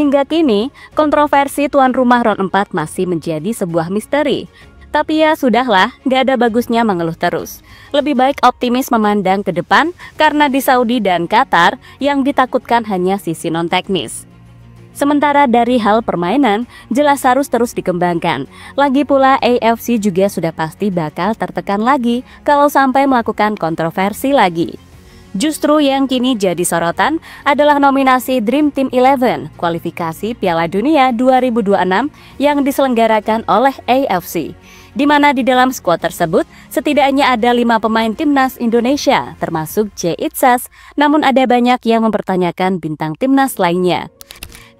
Hingga kini, kontroversi tuan rumah RON 4 masih menjadi sebuah misteri. Tapi ya sudahlah, gak ada bagusnya mengeluh terus. Lebih baik optimis memandang ke depan, karena di Saudi dan Qatar yang ditakutkan hanya sisi non-teknis. Sementara dari hal permainan, jelas harus terus dikembangkan. Lagi pula AFC juga sudah pasti bakal tertekan lagi kalau sampai melakukan kontroversi lagi. Justru yang kini jadi sorotan adalah nominasi Dream Team 11 kualifikasi Piala Dunia 2026 yang diselenggarakan oleh AFC. Di mana di dalam skuad tersebut setidaknya ada 5 pemain timnas Indonesia termasuk J. Itzas, namun ada banyak yang mempertanyakan bintang timnas lainnya.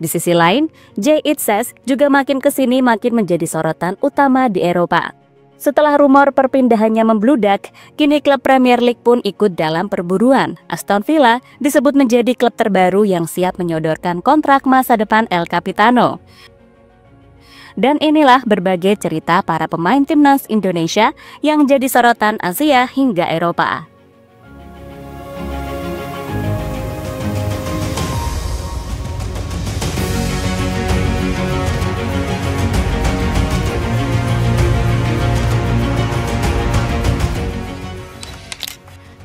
Di sisi lain, J. Itzas juga makin kesini makin menjadi sorotan utama di Eropa. Setelah rumor perpindahannya membludak, kini klub Premier League pun ikut dalam perburuan. Aston Villa disebut menjadi klub terbaru yang siap menyodorkan kontrak masa depan El Capitano. Dan inilah berbagai cerita para pemain timnas Indonesia yang jadi sorotan Asia hingga Eropa.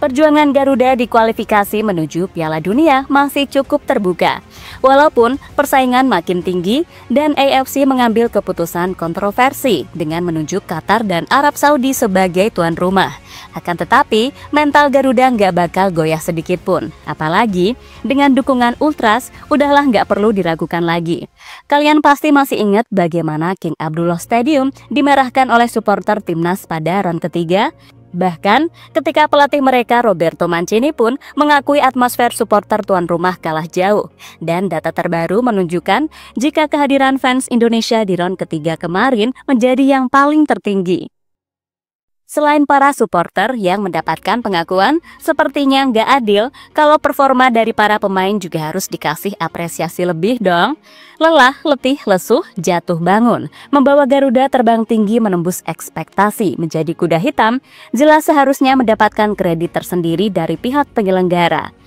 Perjuangan Garuda di kualifikasi menuju Piala Dunia masih cukup terbuka. Walaupun persaingan makin tinggi dan AFC mengambil keputusan kontroversi dengan menunjuk Qatar dan Arab Saudi sebagai tuan rumah. Akan tetapi, mental Garuda nggak bakal goyah sedikit pun. Apalagi dengan dukungan Ultras, udahlah nggak perlu diragukan lagi. Kalian pasti masih ingat bagaimana King Abdullah Stadium dimerahkan oleh supporter timnas pada round ketiga? Bahkan ketika pelatih mereka Roberto Mancini pun mengakui atmosfer supporter tuan rumah kalah jauh. Dan data terbaru menunjukkan jika kehadiran fans Indonesia di round ketiga kemarin menjadi yang paling tertinggi. Selain para supporter yang mendapatkan pengakuan, sepertinya nggak adil kalau performa dari para pemain juga harus dikasih apresiasi lebih dong. Lelah, letih, lesuh, jatuh bangun, membawa Garuda terbang tinggi menembus ekspektasi menjadi kuda hitam, jelas seharusnya mendapatkan kredit tersendiri dari pihak penyelenggara.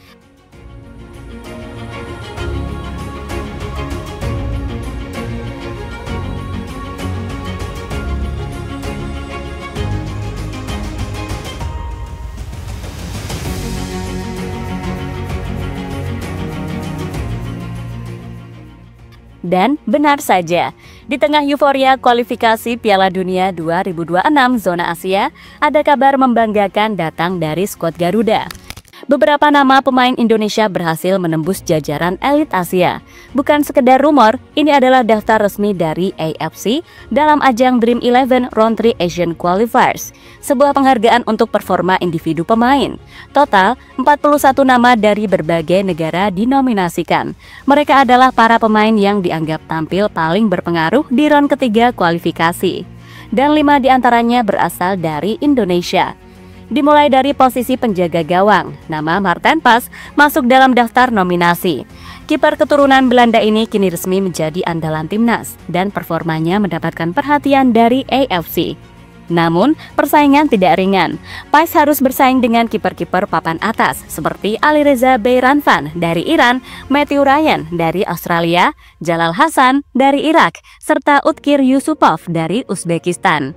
Dan benar saja, di tengah euforia kualifikasi Piala Dunia 2026 zona Asia, ada kabar membanggakan datang dari skuad Garuda. Beberapa nama pemain Indonesia berhasil menembus jajaran elit Asia. Bukan sekedar rumor, ini adalah daftar resmi dari AFC dalam ajang Dream 11 Round 3 Asian Qualifiers, sebuah penghargaan untuk performa individu pemain. Total, 41 nama dari berbagai negara dinominasikan. Mereka adalah para pemain yang dianggap tampil paling berpengaruh di round ketiga kualifikasi. Dan 5 diantaranya berasal dari Indonesia. Dimulai dari posisi penjaga gawang, nama Marten Pas masuk dalam daftar nominasi. Kiper keturunan Belanda ini kini resmi menjadi andalan timnas dan performanya mendapatkan perhatian dari AFC. Namun, persaingan tidak ringan. Pais harus bersaing dengan kiper-kiper papan atas seperti Alireza Beiranvand dari Iran, Matthew Ryan dari Australia, Jalal Hasan dari Irak, serta Utkir Yusupov dari Uzbekistan.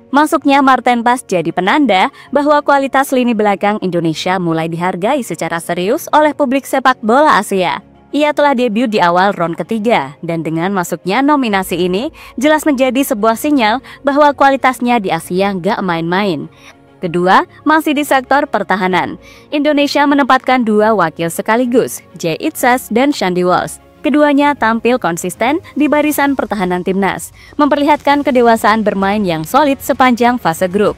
Masuknya Marten Pas jadi penanda bahwa kualitas lini belakang Indonesia mulai dihargai secara serius oleh publik sepak bola Asia. Ia telah debut di awal round ketiga, dan dengan masuknya nominasi ini jelas menjadi sebuah sinyal bahwa kualitasnya di Asia nggak main-main. Kedua, masih di sektor pertahanan. Indonesia menempatkan 2 wakil sekaligus, J. Itzas dan Shandy Walsh. Keduanya tampil konsisten di barisan pertahanan timnas, memperlihatkan kedewasaan bermain yang solid sepanjang fase grup.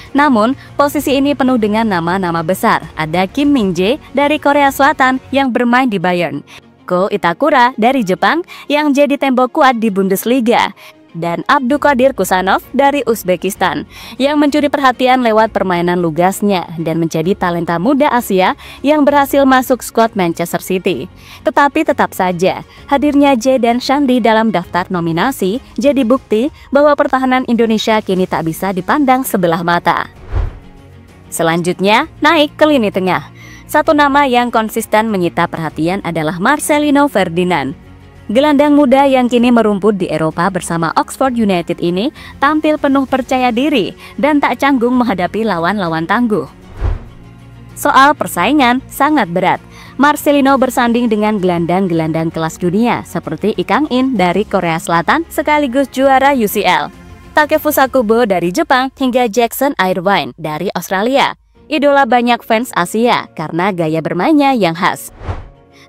Namun, posisi ini penuh dengan nama-nama besar. Ada Kim Min-jae dari Korea Selatan yang bermain di Bayern, Ko Itakura dari Jepang yang jadi tembok kuat di Bundesliga, dan Abdulkadir Kusanov dari Uzbekistan yang mencuri perhatian lewat permainan lugasnya dan menjadi talenta muda Asia yang berhasil masuk skuad Manchester City. Tetapi tetap saja, hadirnya J dan Shandy dalam daftar nominasi jadi bukti bahwa pertahanan Indonesia kini tak bisa dipandang sebelah mata. Selanjutnya, naik ke lini tengah. Satu nama yang konsisten menyita perhatian adalah Marcelino Ferdinand. Gelandang muda yang kini merumput di Eropa bersama Oxford United ini tampil penuh percaya diri dan tak canggung menghadapi lawan-lawan tangguh. Soal persaingan sangat berat. Marcelino bersanding dengan gelandang-gelandang kelas dunia seperti Lee Kang-in dari Korea Selatan sekaligus juara UCL, Takefusa Kubo dari Jepang hingga Jackson Irvine dari Australia. Idola banyak fans Asia karena gaya bermainnya yang khas.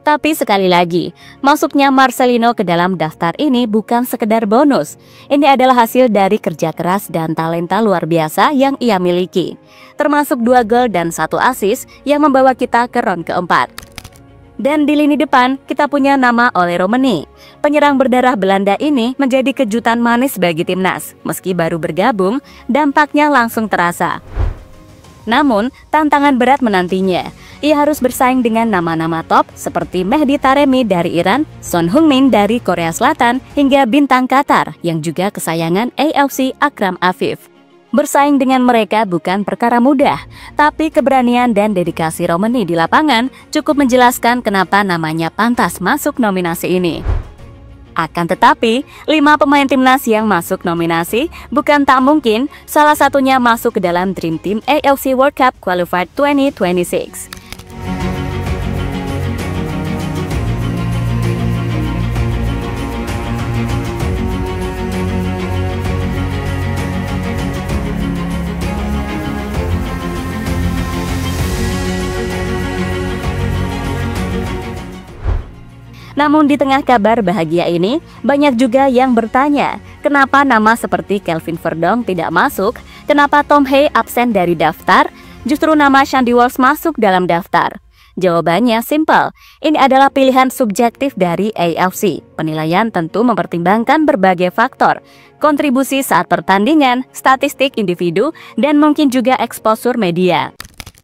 Tapi sekali lagi, masuknya Marcelino ke dalam daftar ini bukan sekedar bonus. Ini adalah hasil dari kerja keras dan talenta luar biasa yang ia miliki. Termasuk 2 gol dan 1 assist yang membawa kita ke round keempat. Dan di lini depan, kita punya nama Ole Romeni. Penyerang berdarah Belanda ini menjadi kejutan manis bagi timnas. Meski baru bergabung, dampaknya langsung terasa. Namun, tantangan berat menantinya. Ia harus bersaing dengan nama-nama top seperti Mehdi Taremi dari Iran, Son Heung-min dari Korea Selatan, hingga bintang Qatar yang juga kesayangan AFC Akram Afif. Bersaing dengan mereka bukan perkara mudah, tapi keberanian dan dedikasi Romeni di lapangan cukup menjelaskan kenapa namanya pantas masuk nominasi ini. Akan tetapi, 5 pemain timnas yang masuk nominasi bukan tak mungkin salah satunya masuk ke dalam Dream Team AFC World Cup Qualified 2026. Namun di tengah kabar bahagia ini, banyak juga yang bertanya, kenapa nama seperti Kelvin Verdong tidak masuk, kenapa Tom Hay absen dari daftar, justru nama Shandy Walsh masuk dalam daftar. Jawabannya simpel, ini adalah pilihan subjektif dari AFC. Penilaian tentu mempertimbangkan berbagai faktor, kontribusi saat pertandingan, statistik individu, dan mungkin juga eksposur media.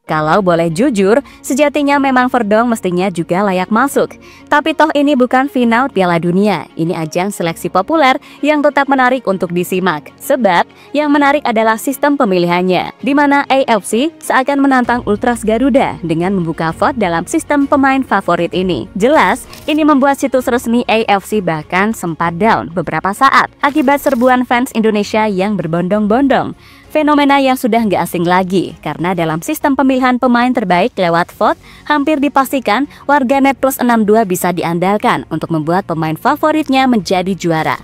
Kalau boleh jujur, sejatinya memang Verdong mestinya juga layak masuk. Tapi toh ini bukan final Piala Dunia. Ini ajang seleksi populer yang tetap menarik untuk disimak. Sebab yang menarik adalah sistem pemilihannya, di mana AFC seakan menantang Ultras Garuda dengan membuka vote dalam sistem pemain favorit ini. Jelas, ini membuat situs resmi AFC bahkan sempat down beberapa saat akibat serbuan fans Indonesia yang berbondong-bondong. Fenomena yang sudah nggak asing lagi, karena dalam sistem pemilihan pemain terbaik lewat vote, hampir dipastikan warganet plus 62 bisa diandalkan untuk membuat pemain favoritnya menjadi juara.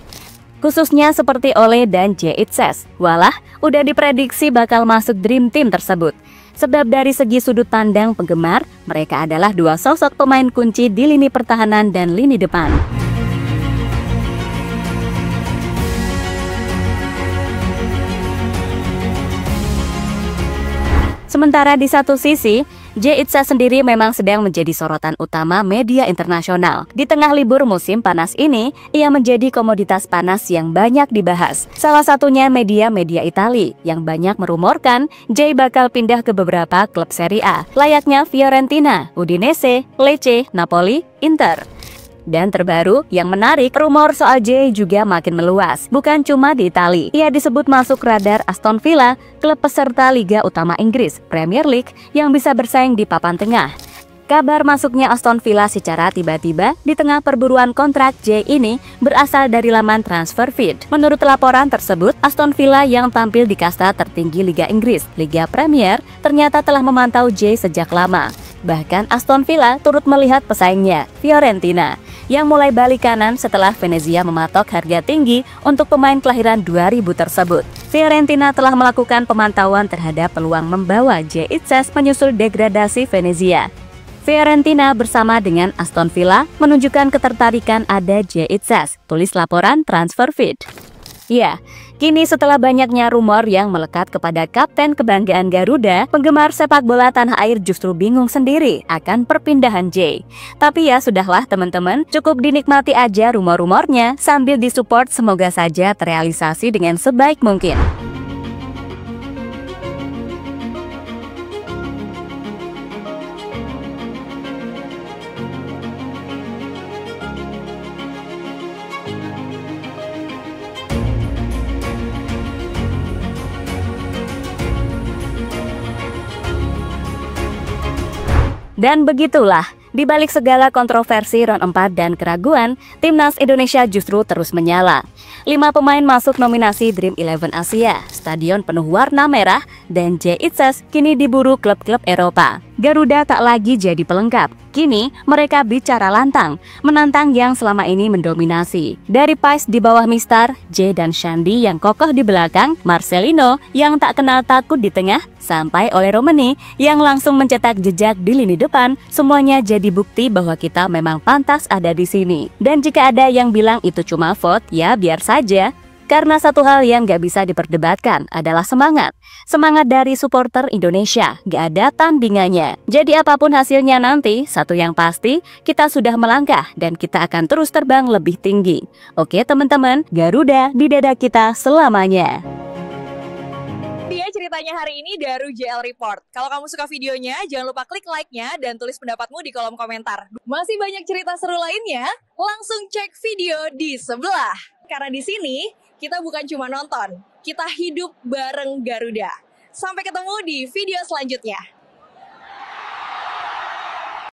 Khususnya seperti Ole dan J. Itzes, walah udah diprediksi bakal masuk Dream Team tersebut. Sebab dari segi sudut pandang penggemar, mereka adalah 2 sosok pemain kunci di lini pertahanan dan lini depan. Sementara di satu sisi, J. Itzes sendiri memang sedang menjadi sorotan utama media internasional. Di tengah libur musim panas ini, ia menjadi komoditas panas yang banyak dibahas. Salah satunya media-media Italia yang banyak merumorkan J bakal pindah ke beberapa klub Serie A, layaknya Fiorentina, Udinese, Lecce, Napoli, Inter. Dan terbaru, yang menarik, rumor soal J juga makin meluas. Bukan cuma di Italia, ia disebut masuk radar Aston Villa, klub peserta Liga Utama Inggris, Premier League, yang bisa bersaing di papan tengah. Kabar masuknya Aston Villa secara tiba-tiba di tengah perburuan kontrak J ini berasal dari laman Transferfeed. Menurut laporan tersebut, Aston Villa yang tampil di kasta tertinggi Liga Inggris, Liga Premier, ternyata telah memantau J sejak lama. Bahkan Aston Villa turut melihat pesaingnya, Fiorentina, yang mulai balik kanan setelah Venezia mematok harga tinggi untuk pemain kelahiran 2000 tersebut. Fiorentina telah melakukan pemantauan terhadap peluang membawa J. Itzes menyusul degradasi Venezia. Fiorentina bersama dengan Aston Villa menunjukkan ketertarikan ada J. Itzes, tulis laporan Transferfeed. Ya, kini setelah banyaknya rumor yang melekat kepada kapten kebanggaan Garuda, penggemar sepak bola tanah air justru bingung sendiri akan perpindahan J. Tapi ya sudahlah teman-teman, cukup dinikmati aja rumor-rumornya sambil disupport, semoga saja terrealisasi dengan sebaik mungkin. Dan begitulah, di balik segala kontroversi round 4 dan keraguan, Timnas Indonesia justru terus menyala. 5 pemain masuk nominasi Dream 11 Asia, stadion penuh warna merah, dan Jay Itzes kini diburu klub-klub Eropa. Garuda tak lagi jadi pelengkap. Kini mereka bicara lantang, menantang yang selama ini mendominasi. Dari Pais di bawah Mistar, Jay dan Shandy yang kokoh di belakang, Marcelino yang tak kenal takut di tengah, sampai oleh Romani yang langsung mencetak jejak di lini depan, semuanya jadi bukti bahwa kita memang pantas ada di sini. Dan jika ada yang bilang itu cuma vote, ya biar saja. Karena satu hal yang gak bisa diperdebatkan adalah semangat. Semangat dari supporter Indonesia, gak ada tandingannya. Jadi apapun hasilnya nanti, satu yang pasti, kita sudah melangkah dan kita akan terus terbang lebih tinggi. Oke teman-teman, Garuda di dada kita selamanya. Dia ceritanya hari ini dari JL Report. Kalau kamu suka videonya, jangan lupa klik like-nya dan tulis pendapatmu di kolom komentar. Masih banyak cerita seru lainnya, langsung cek video di sebelah. Karena di sini, kita bukan cuma nonton, kita hidup bareng Garuda. Sampai ketemu di video selanjutnya.